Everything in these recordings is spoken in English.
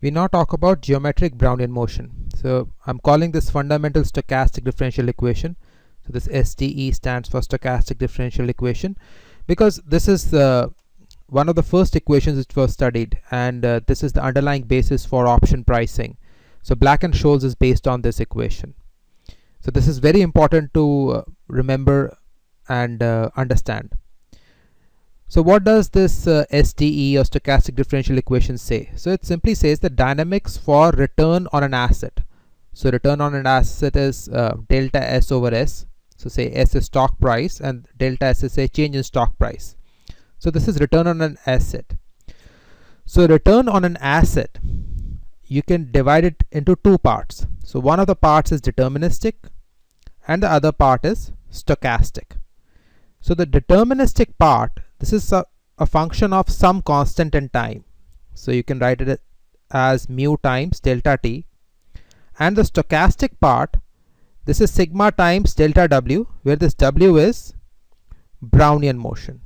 We now talk about geometric Brownian motion. So I'm calling this fundamental stochastic differential equation. So this SDE stands for stochastic differential equation because this is one of the first equations which was studied, and this is the underlying basis for option pricing. So Black-Scholes is based on this equation. So this is very important to remember and understand. So what does this SDE or stochastic differential equation say? So it simply says the dynamics for return on an asset. So return on an asset is delta S over S. So say S is stock price and delta S is a change in stock price. So this is return on an asset. So return on an asset, you can divide it into two parts. So one of the parts is deterministic and the other part is stochastic. So the deterministic part, this is a function of some constant in time. So you can write it as mu times delta t. And the stochastic part, this is sigma times delta w, where this w is Brownian motion.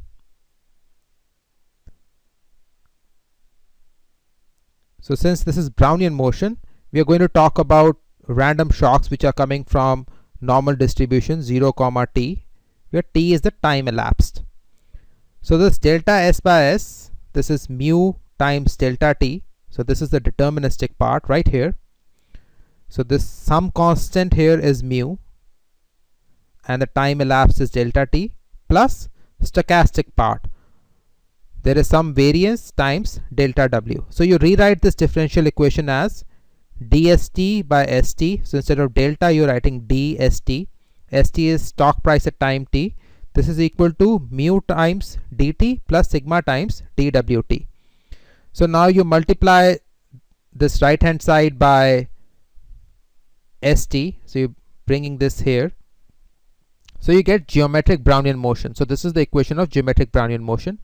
So since this is Brownian motion, we are going to talk about random shocks which are coming from normal distribution 0, t, where t is the time elapsed. So this delta S by S, this is mu times delta t. So this is the deterministic part right here. So this some constant here is mu and the time elapsed is delta t, plus stochastic part. There is some variance times delta w. So you rewrite this differential equation as dst by st. So instead of delta, you're writing dst. St is stock price at time t. This is equal to mu times dt plus sigma times dwt. So now you multiply this right hand side by st. So you're bringing this here. So you get geometric Brownian motion. So this is the equation of geometric Brownian motion.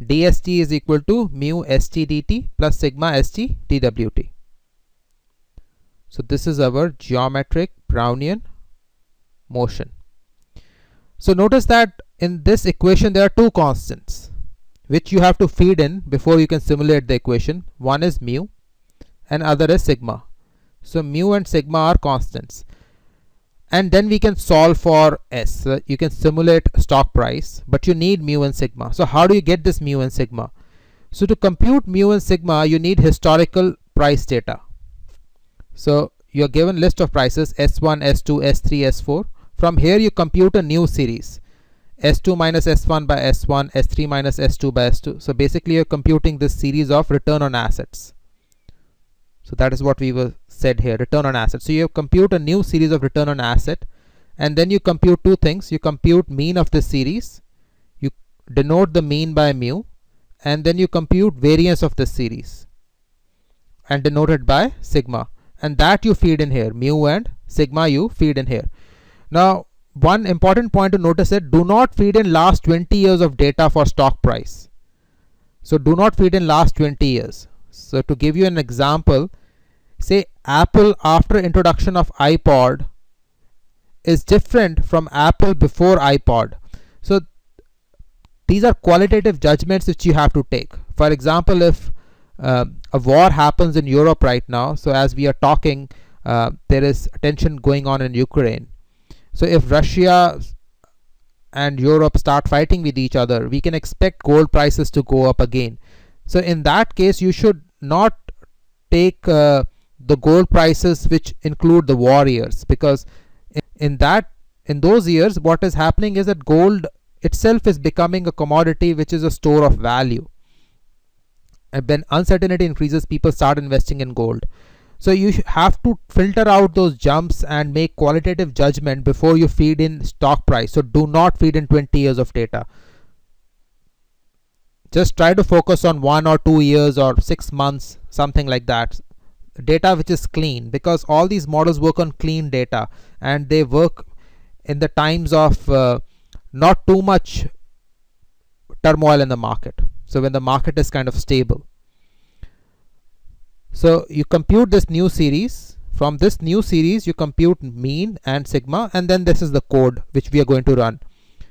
dst is equal to mu st dt plus sigma st dwt. So this is our geometric Brownian motion. So notice that in this equation there are two constants which you have to feed in before you can simulate the equation. One is mu and other is sigma. So mu and sigma are constants, and then we can solve for S. So you can simulate stock price, but you need mu and sigma. So how do you get this mu and sigma? So to compute mu and sigma, you need historical price data. So you're given list of prices S1, S2, S3, S4. From here you compute a new series, S2 minus S1 by S1, S3 minus S2 by S2. So basically you're computing this series of return on assets. So that is what we were said here, return on assets. So you compute a new series of return on asset, and then you compute two things. You compute mean of this series, you denote the mean by mu, and then you compute variance of this series and denote it by sigma, and that you feed in here, mu and sigma you feed in here. Now one important point to notice is do not feed in last 20 years of data for stock price. So do not feed in last 20 years. So to give you an example, say Apple after introduction of iPod is different from Apple before iPod. So these are qualitative judgments which you have to take. For example, if a war happens in Europe right now, so as we are talking, there is tension going on in Ukraine. So if Russia and Europe start fighting with each other, we can expect gold prices to go up again. So in that case, you should not take the gold prices which include the war years, because in those years what is happening is that gold itself is becoming a commodity which is a store of value, and when uncertainty increases, people start investing in gold. So you have to filter out those jumps and make qualitative judgment before you feed in stock price. So do not feed in 20 years of data. Just try to focus on 1 or 2 years or 6 months, something like that. Data which is clean, because all these models work on clean data and they work in the times of not too much turmoil in the market. So when the market is kind of stable. So you compute this new series. From this new series you compute mean and sigma, and then this is the code which we are going to run.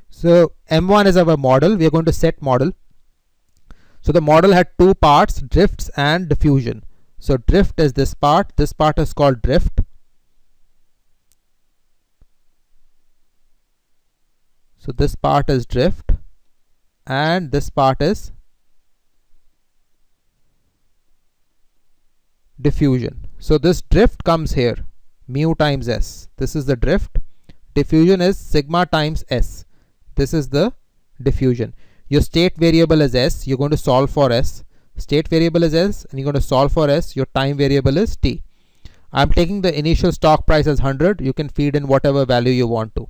So M1 is our model. We are going to set model. So the model had two parts, drifts and diffusion. So drift is this part is called drift. So this part is drift and this part is diffusion. So this drift comes here, mu times s. This is the drift. Diffusion is sigma times s. This is the diffusion. Your state variable is s. You're going to solve for s. State variable is s and you're going to solve for s. Your time variable is t. I'm taking the initial stock price as 100. You can feed in whatever value you want to.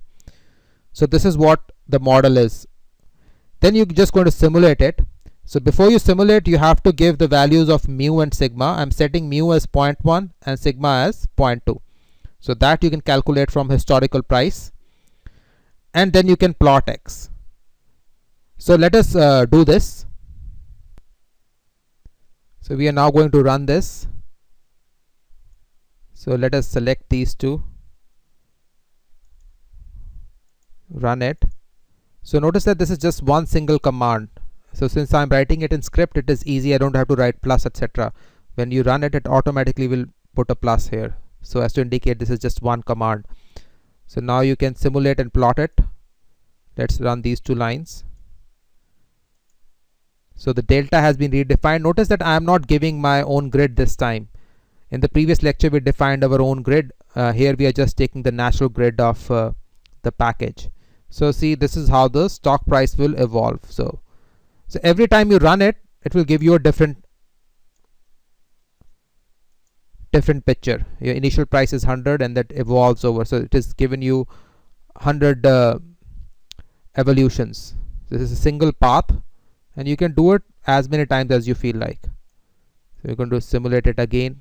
So this is what the model is. Then you're just going to simulate it. So before you simulate, you have to give the values of mu and sigma. I'm setting mu as 0.1 and sigma as 0.2. So that you can calculate from historical price. And then you can plot x. So let us do this. So we are now going to run this. So let us select these two. Run it. So notice that this is just one single command. So since I'm writing it in script, it is easy. I don't have to write plus etc. When you run it, it automatically will put a plus here, so as to indicate this is just one command. So now you can simulate and plot it. Let's run these two lines. So the delta has been redefined. Notice that I am not giving my own grid this time. In the previous lecture we defined our own grid. Here we are just taking the natural grid of the package. So see, this is how the stock price will evolve. So every time you run it, it will give you a different picture. Your initial price is 100 and that evolves over. So it is given you 100 evolutions. This is a single path and you can do it as many times as you feel like. So you're going to simulate it again.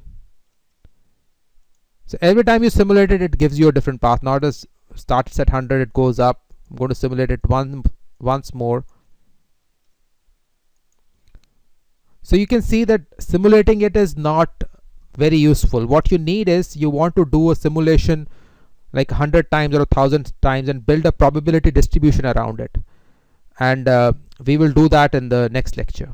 So every time you simulate it, it gives you a different path. Now it is starts at 100, it goes up. I'm going to simulate it once more. So you can see that simulating it is not very useful. What you need is, you want to do a simulation like 100 times or 1000 times and build a probability distribution around it. And we will do that in the next lecture.